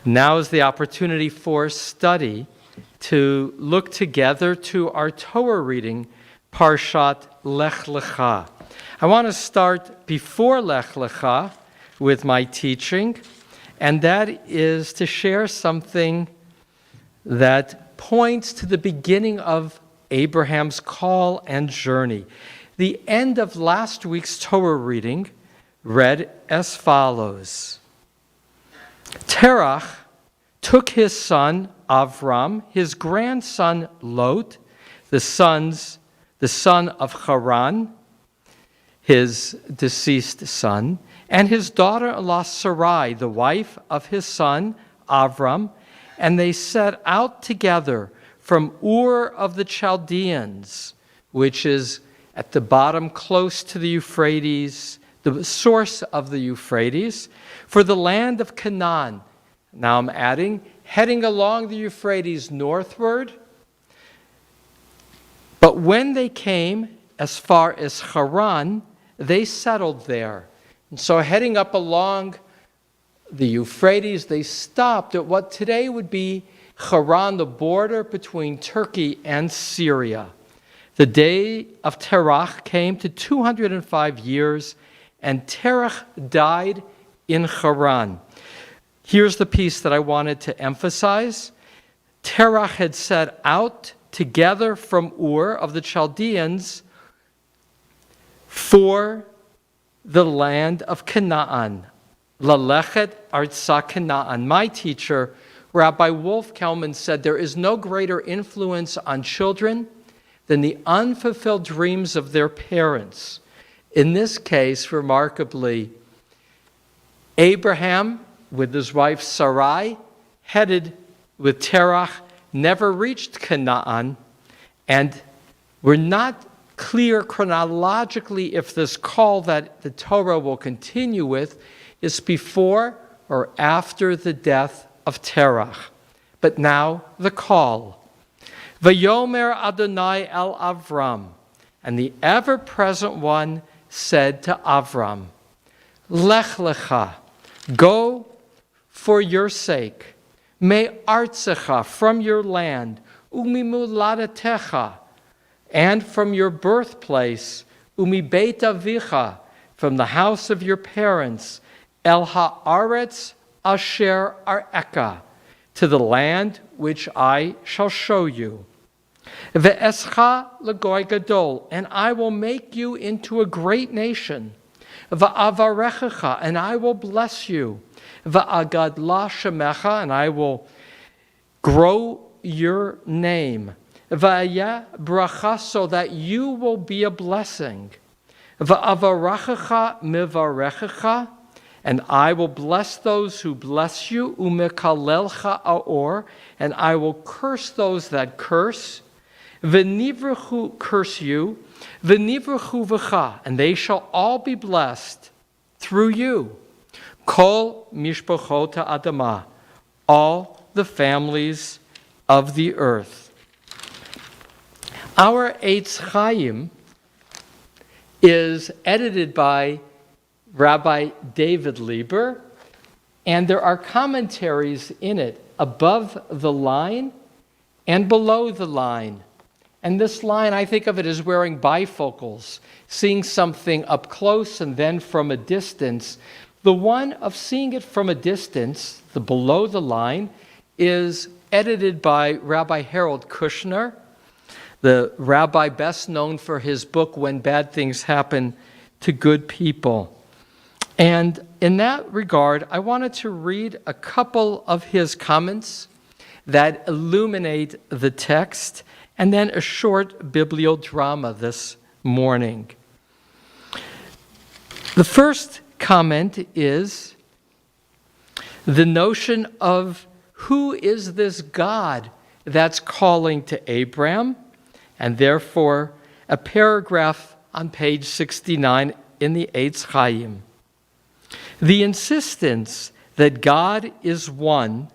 Now is the opportunity for study to look together to our Torah reading, Parshat Lech Lecha. I want to start before Lech Lecha with my teaching, and that is to share something that points to the beginning of Abraham's call and journey. The end of last week's Torah reading read as follows. Terach took his son Avram, his grandson Lot, the son of Haran, his deceased son, and his daughter-in-law Sarai, the wife of his son Avram, and they set out together from Ur of the Chaldeans, which is at the bottom close to the Euphrates, the source of the Euphrates, for the land of Canaan. Now I'm adding, heading along the Euphrates northward. But when they came as far as Haran, they settled there. And so heading up along the Euphrates, they stopped at what today would be Haran, the border between Turkey and Syria. The day of Terach came to 205 years, and Terach died in Haran. Here's the piece that I wanted to emphasize. Terach had set out together from Ur of the Chaldeans for the land of Canaan. Lalechet Artsa Canaan. My teacher, Rabbi Wolf Kelman, said there is no greater influence on children than the unfulfilled dreams of their parents. In this case, remarkably, Abraham, with his wife Sarai, headed with Terach, never reached Canaan, and we're not clear chronologically if this call that the Torah will continue with is before or after the death of Terach. But now the call. Vayomer Adonai el Avram, and the ever-present one said to Avram, Lech Lecha, go for your sake, me artzecha, from your land, umimuladatecha, and from your birthplace, umibeit avicha, from the house of your parents, el haaretz asher areka, to the land which I shall show you. Ve'escha legoy gadol, and I will make you into a great nation. Va'avarechecha, and I will bless you. Va'agadla shemecha, and I will grow your name. Va'aya bracha, so that you will be a blessing. Va'avarachecha mivarechecha, and I will bless those who bless you. Umekalelcha aor, and I will curse those that curse. V'nivrechu, curse you. V'nivrechu v'cha, and they shall all be blessed through you. Kol mishpachot ha'adamah, all the families of the earth. Our Eitz Chaim is edited by Rabbi David Lieber, and there are commentaries in it above the line and below the line. And this line, I think of it as wearing bifocals, seeing something up close and then from a distance. The one of seeing it from a distance, the below the line, is edited by Rabbi Harold Kushner, the rabbi best known for his book, When Bad Things Happen to Good People. And in that regard, I wanted to read a couple of his comments that illuminate the text, and then a short bibliodrama this morning. The first comment is the notion of who is this God that's calling to Abram, and therefore a paragraph on page 69 in the Eitz Chaim. The insistence that God is one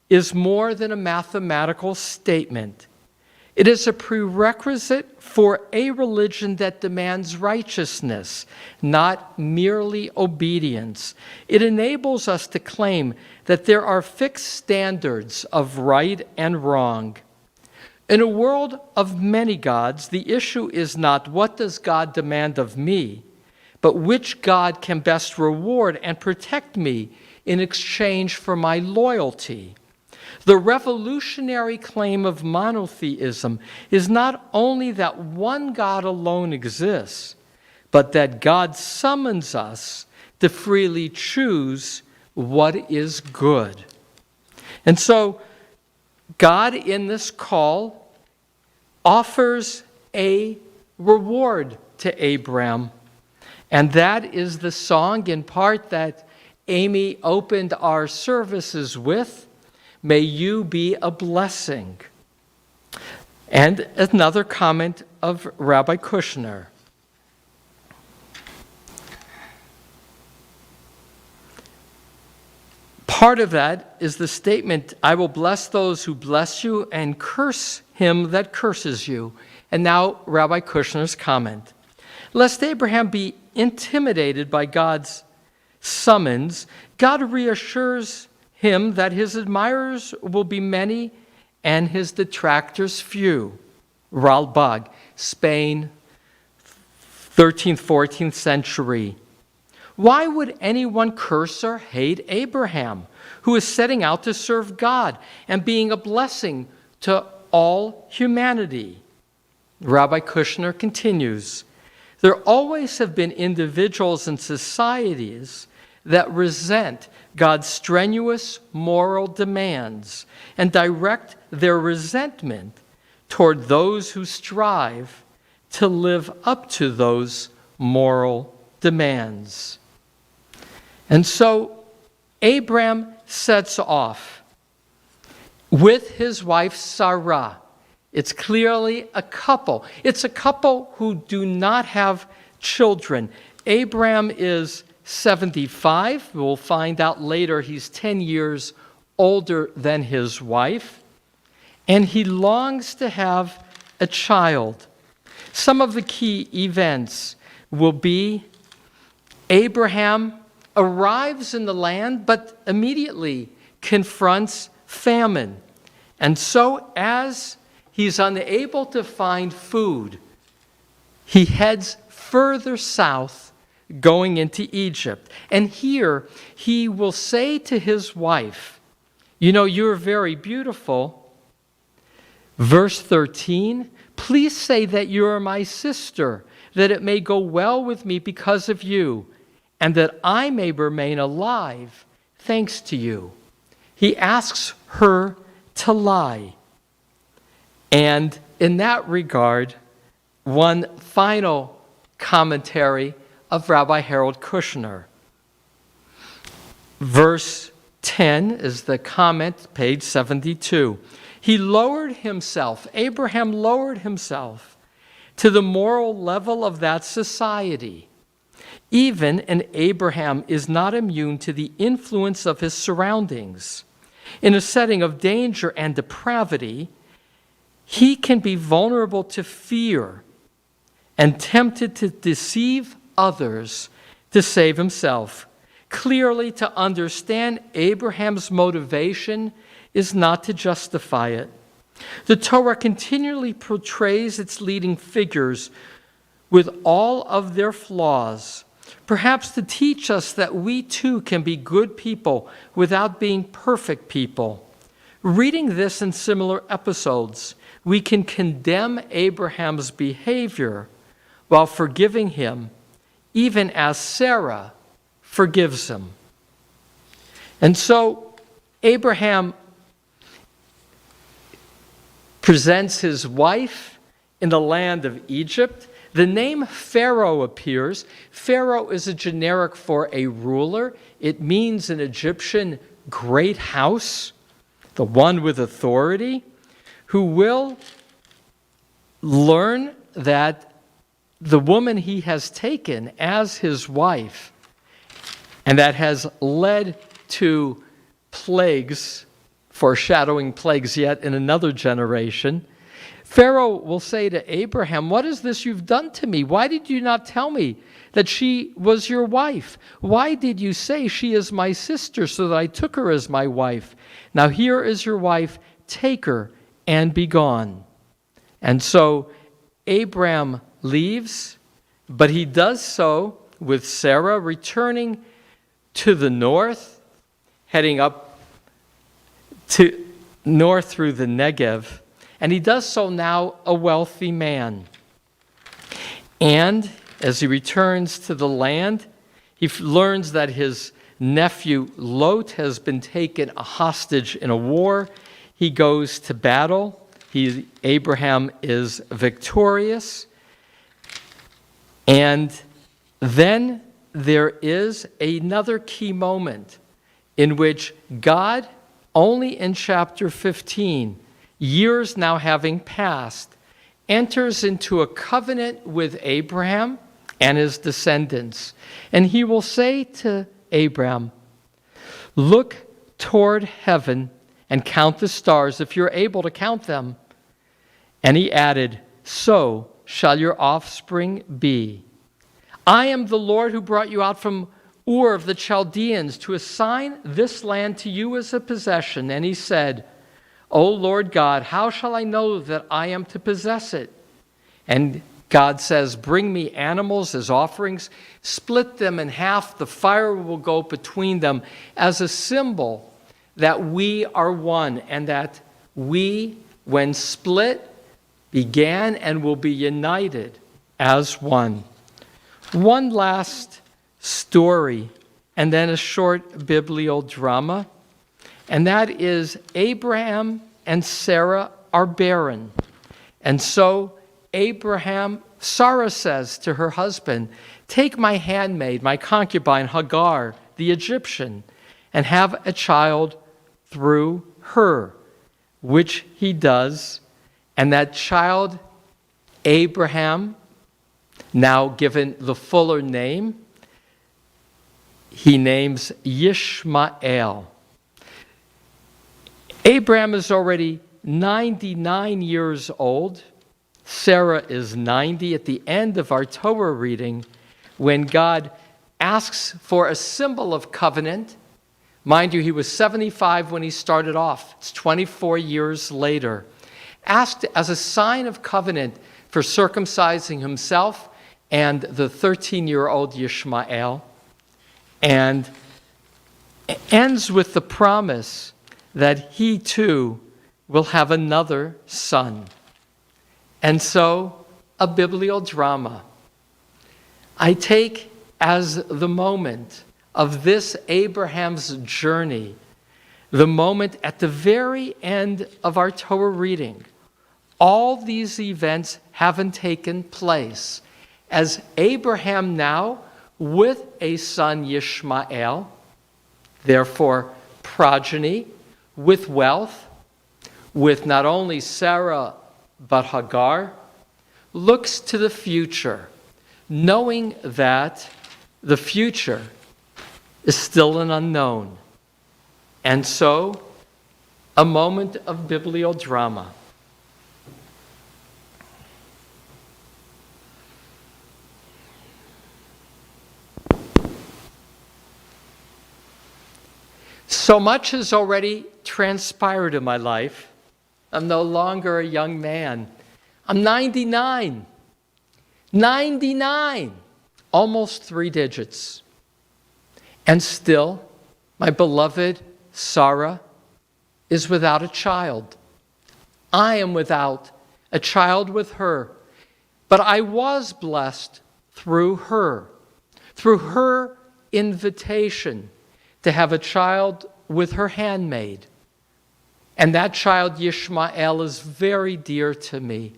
is more than a mathematical statement. It is a prerequisite for a religion that demands righteousness, not merely obedience. It enables us to claim that there are fixed standards of right and wrong. In a world of many gods, the issue is not what does God demand of me, but which God can best reward and protect me in exchange for my loyalty. The revolutionary claim of monotheism is not only that one God alone exists, but that God summons us to freely choose what is good. And so, God in this call offers a reward to Abram, and that is the song in part that Amy opened our services with. May you be a blessing. And another comment of Rabbi Kushner. Part of that is the statement, I will bless those who bless you and curse him that curses you. And now Rabbi Kushner's comment. Lest Abraham be intimidated by God's summons, God reassures him that his admirers will be many and his detractors few. Rabbi, Spain, 13th, 14th century. Why would anyone curse or hate Abraham, who is setting out to serve God and being a blessing to all humanity? Rabbi Kushner continues, there always have been individuals and societies that resent God's strenuous moral demands and direct their resentment toward those who strive to live up to those moral demands. And so Abram sets off with his wife Sarah. It's clearly a couple. It's a couple who do not have children. Abram is 75. We'll find out later he's 10 years older than his wife. And he longs to have a child. Some of the key events will be Abraham arrives in the land, but immediately confronts famine. And so as he's unable to find food, he heads further south, going into Egypt. And here he will say to his wife, you know, you're very beautiful. Verse 13, please say that you are my sister, that it may go well with me because of you, and that I may remain alive thanks to you. He asks her to lie. And in that regard, one final commentary of Rabbi Harold Kushner. Verse 10 is the comment, page 72. He lowered himself, Abraham lowered himself to the moral level of that society. Even an Abraham is not immune to the influence of his surroundings. In a setting of danger and depravity, he can be vulnerable to fear and tempted to deceive others to save himself. Clearly, to understand Abraham's motivation is not to justify it. The Torah continually portrays its leading figures with all of their flaws, perhaps to teach us that we too can be good people without being perfect people. Reading this and similar episodes, we can condemn Abraham's behavior while forgiving him, even as Sarah forgives him. And so Abraham presents his wife in the land of Egypt. The name Pharaoh appears. Pharaoh is a generic for a ruler. It means an Egyptian great house, the one with authority, who will learn that the woman he has taken as his wife, and that has led to plagues, foreshadowing plagues yet in another generation, Pharaoh will say to Abraham, "What is this you've done to me? Why did you not tell me that she was your wife? Why did you say she is my sister so that I took her as my wife? Now here is your wife, take her and be gone." And so Abraham leaves, but he does so with Sarah returning to the north, heading up to north through the Negev. And he does so now a wealthy man. And as he returns to the land, he learns that his nephew Lot has been taken a hostage in a war. He goes to battle. Abraham is victorious. And then there is another key moment in which God, only in chapter 15, years now having passed, enters into a covenant with Abraham and his descendants. And he will say to Abraham, "Look toward heaven and count the stars, if you're able to count them." And he added, "So shall your offspring be. I am the Lord who brought you out from Ur of the Chaldeans to assign this land to you as a possession." And he said, "O Lord God, how shall I know that I am to possess it?" And God says, "Bring me animals as offerings, split them in half, the fire will go between them as a symbol that we are one, and that we, when split, began and will be united as one." One last story, and then a short bibliodrama, and that is Abraham and Sarah are barren. And so Sarah says to her husband, "Take my handmaid, my concubine Hagar, the Egyptian, and have a child through her," which he does. And that child, Abraham, now given the fuller name, he names Yishmael. Abraham is already 99 years old. Sarah is 90 at the end of our Torah reading, when God asks for a symbol of covenant. Mind you, he was 75 when he started off. It's 24 years later. Asked as a sign of covenant for circumcising himself and the 13-year-old Yishmael, and ends with the promise that he too will have another son. And so, a bibliodrama. I take as the moment of this Abraham's journey, the moment at the very end of our Torah reading. All these events haven't taken place, as Abraham now, with a son Yishmael, therefore progeny, with wealth, with not only Sarah but Hagar, looks to the future, knowing that the future is still an unknown. And so, a moment of bibliodrama. So much has already transpired in my life. I'm no longer a young man. I'm 99. 99. Almost 3 digits. And still, my beloved Sarah is without a child. I am without a child with her. But I was blessed through her invitation to have a child with her handmaid. And that child, Yishmael, is very dear to me.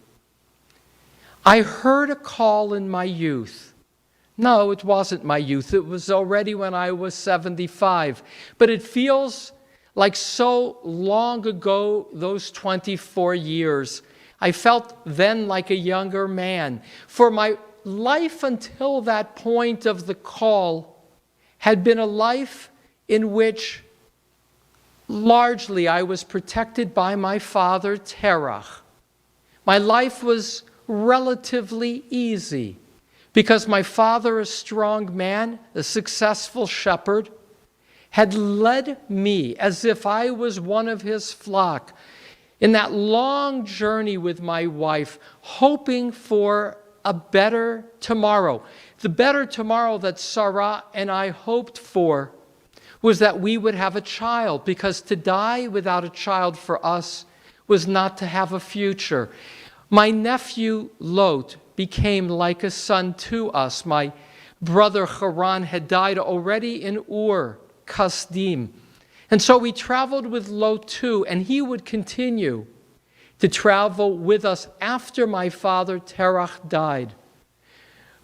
I heard a call in my youth. No, it wasn't my youth. It was already when I was 75. But it feels like so long ago, those 24 years. I felt then like a younger man. For my life until that point of the call had been a life in which largely I was protected by my father, Terach. My life was relatively easy because my father, a strong man, a successful shepherd, had led me as if I was one of his flock in that long journey with my wife, hoping for a better tomorrow. The better tomorrow that Sarah and I hoped for was that we would have a child, because to die without a child for us was not to have a future. My nephew Lot became like a son to us. My brother Haran had died already in Ur Kasdim. And so we traveled with Lot too, and he would continue to travel with us after my father Terach died.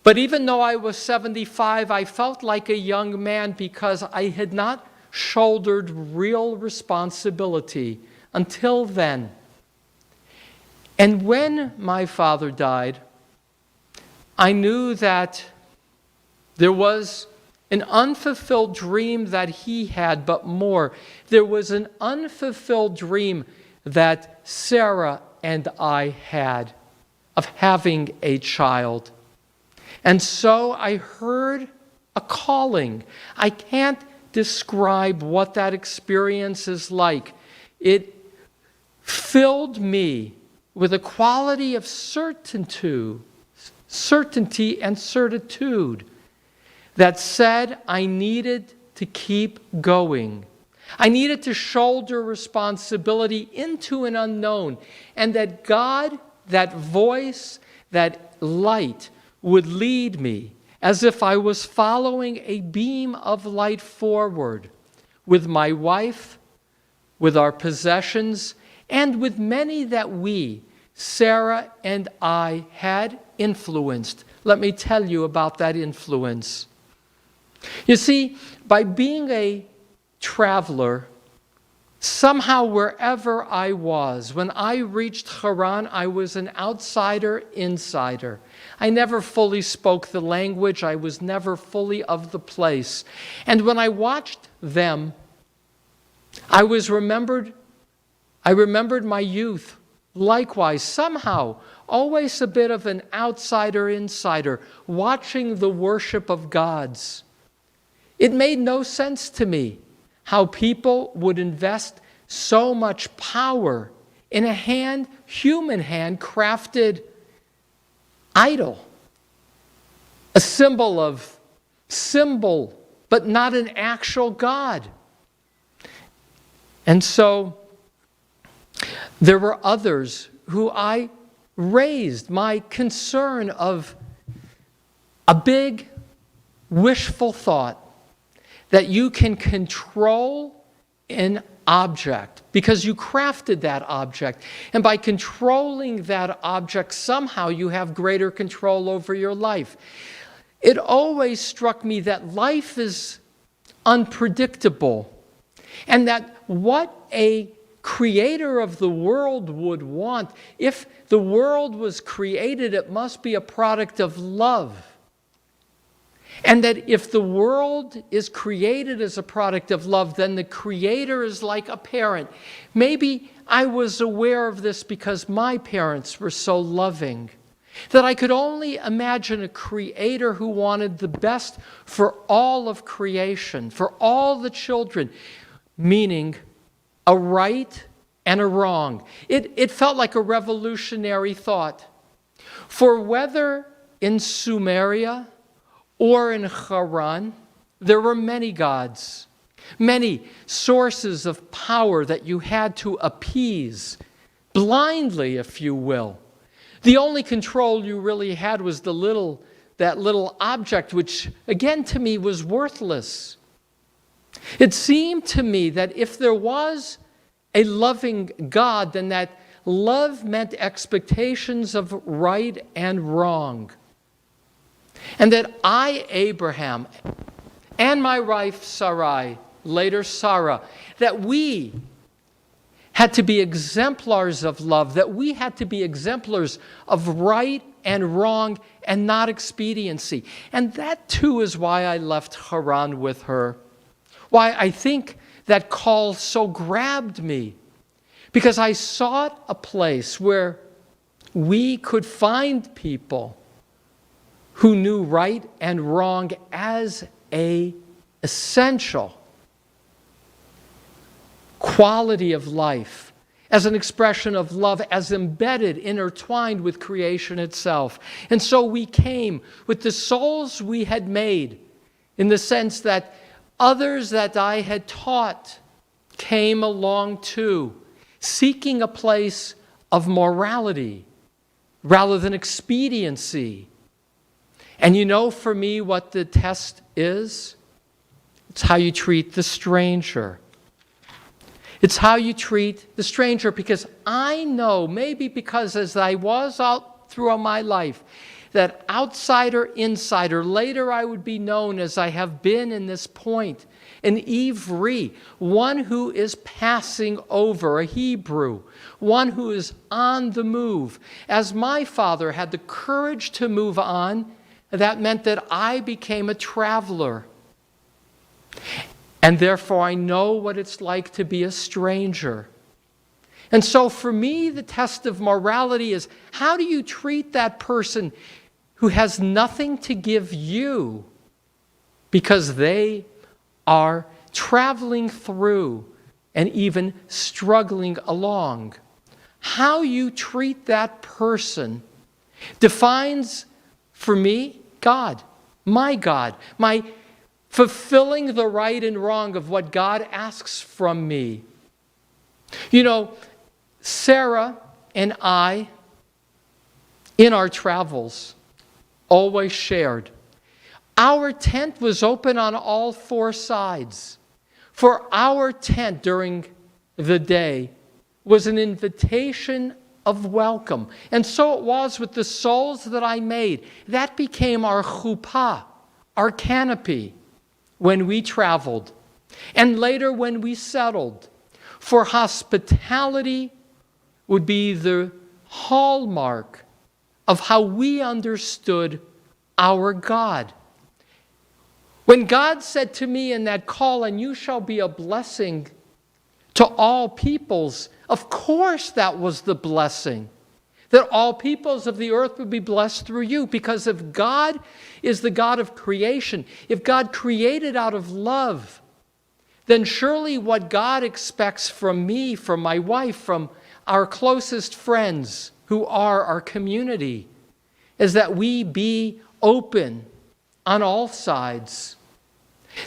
But even though I was 75, I felt like a young man because I had not shouldered real responsibility until then. And when my father died, I knew that there was an unfulfilled dream that he had, but more, there was an unfulfilled dream that Sarah and I had of having a child. And so I heard a calling. I can't describe what that experience is like. It filled me with a quality of certainty and certitude that said I needed to keep going. I needed to shoulder responsibility into an unknown, and that God, that voice, that light would lead me as if I was following a beam of light forward with my wife, with our possessions, and with many that we, Sarah and I, had influenced. Let me tell you about that influence. You see, by being a traveler, somehow wherever I was, when I reached Haran, I was an outsider, insider. I never fully spoke the language. I was never fully of the place. And when I watched them, I remembered my youth. Likewise, somehow, always a bit of an outsider, insider, watching the worship of gods. It made no sense to me how people would invest so much power in a human hand-crafted idol, a symbol, but not an actual God. And so there were others who I raised my concern of a big wishful thought that you can control an object because you crafted that object. And by controlling that object, somehow you have greater control over your life. It always struck me that life is unpredictable, and that what a creator of the world would want, if the world was created, it must be a product of love. And that if the world is created as a product of love, then the creator is like a parent. Maybe I was aware of this because my parents were so loving, that I could only imagine a creator who wanted the best for all of creation, for all the children, meaning a right and a wrong. It felt like a revolutionary thought. For whether in Sumeria or in Haran, there were many gods, many sources of power that you had to appease, blindly, if you will. The only control you really had was that little object, which, again, to me was worthless. It seemed to me that if there was a loving God, then that love meant expectations of right and wrong. And that I, Abraham, and my wife Sarai, later Sarah, that we had to be exemplars of love, that we had to be exemplars of right and wrong and not expediency. And that too is why I left Haran with her. Why I think that call so grabbed me. Because I sought a place where we could find people who knew right and wrong as an essential quality of life, as an expression of love, as embedded, intertwined with creation itself. And so we came with the souls we had made, in the sense that others that I had taught came along too, seeking a place of morality rather than expediency. And you know for me what the test is? It's how you treat the stranger. It's how you treat the stranger, because I know, maybe because as I was out throughout my life, that outsider, insider, later I would be known as I have been in this point, an Ivri, one who is passing over, a Hebrew, one who is on the move. As my father had the courage to move on, that meant that I became a traveler. And therefore, I know what it's like to be a stranger. And so for me, the test of morality is, how do you treat that person who has nothing to give you because they are traveling through and even struggling along? How you treat that person defines, for me, God, my fulfilling the right and wrong of what God asks from me. You know, Sarah and I, in our travels, always shared. Our tent was open on all four sides. For our tent during the day was an invitation of welcome. And so it was with the souls that I made. That became our chuppah, our canopy, when we traveled, and later when we settled. For hospitality would be the hallmark of how we understood our God. When God said to me in that call, "And you shall be a blessing to all peoples," of course that was the blessing, that all peoples of the earth would be blessed through you. Because if God is the God of creation, if God created out of love, then surely what God expects from me, from my wife, from our closest friends who are our community, is that we be open on all sides.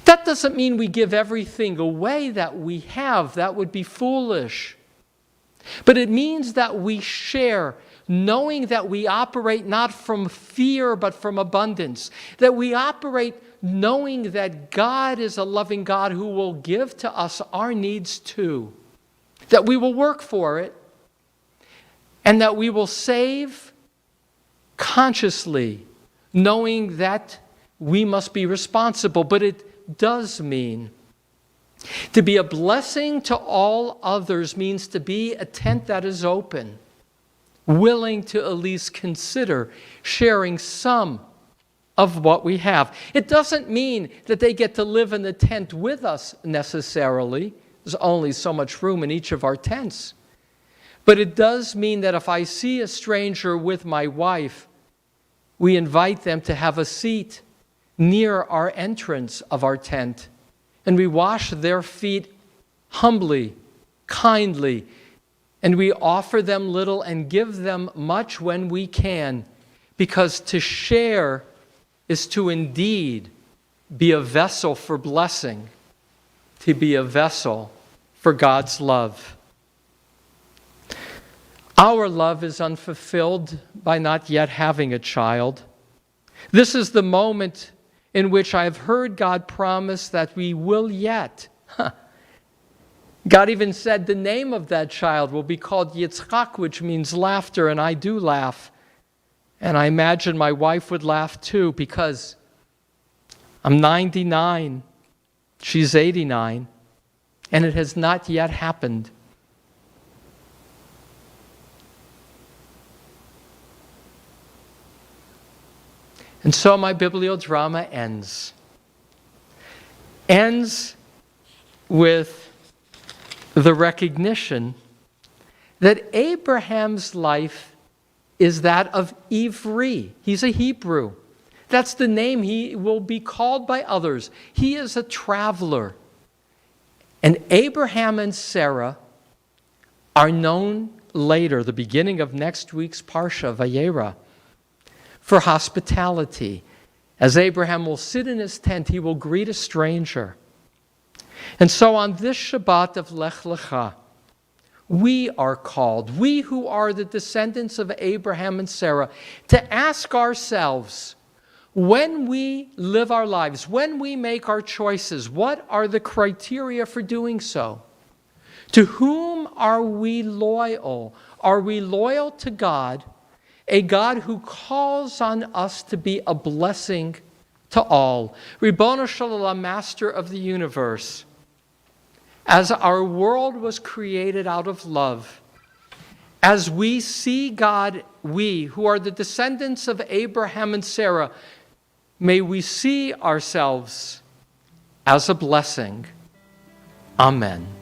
That doesn't mean we give everything away that we have. That would be foolish. But it means that we share, knowing that we operate not from fear but from abundance, that we operate knowing that God is a loving God who will give to us our needs too, that we will work for it, and that we will save consciously, knowing that we must be responsible. But it does mean to be a blessing to all others means to be a tent that is open, willing to at least consider sharing some of what we have. It doesn't mean that they get to live in the tent with us necessarily. There's only so much room in each of our tents. But it does mean that if I see a stranger with my wife, we invite them to have a seat near our entrance of our tent, and we wash their feet humbly, kindly, and we offer them little and give them much when we can, because to share is to indeed be a vessel for blessing, to be a vessel for God's love. Our love is unfulfilled by not yet having a child. This is the moment in which I have heard God promise that we will yet. God even said the name of that child will be called Yitzchak, which means laughter, and I do laugh. And I imagine my wife would laugh too, because I'm 99, she's 89, and it has not yet happened. And so my bibliodrama ends with the recognition that Abraham's life is that of Ivri. He's a Hebrew. That's the name he will be called by others. He is a traveler. And Abraham and Sarah are known later, the beginning of next week's Parsha, Vayera, for hospitality. As Abraham will sit in his tent, he will greet a stranger. And so on this Shabbat of Lech Lecha, we are called, we who are the descendants of Abraham and Sarah, to ask ourselves, when we live our lives, when we make our choices, what are the criteria for doing so? To whom are we loyal? Are we loyal to God, a God who calls on us to be a blessing to all? Ribono Shel Olam, Master of the universe, as our world was created out of love, as we see God, we who are the descendants of Abraham and Sarah, may we see ourselves as a blessing. Amen.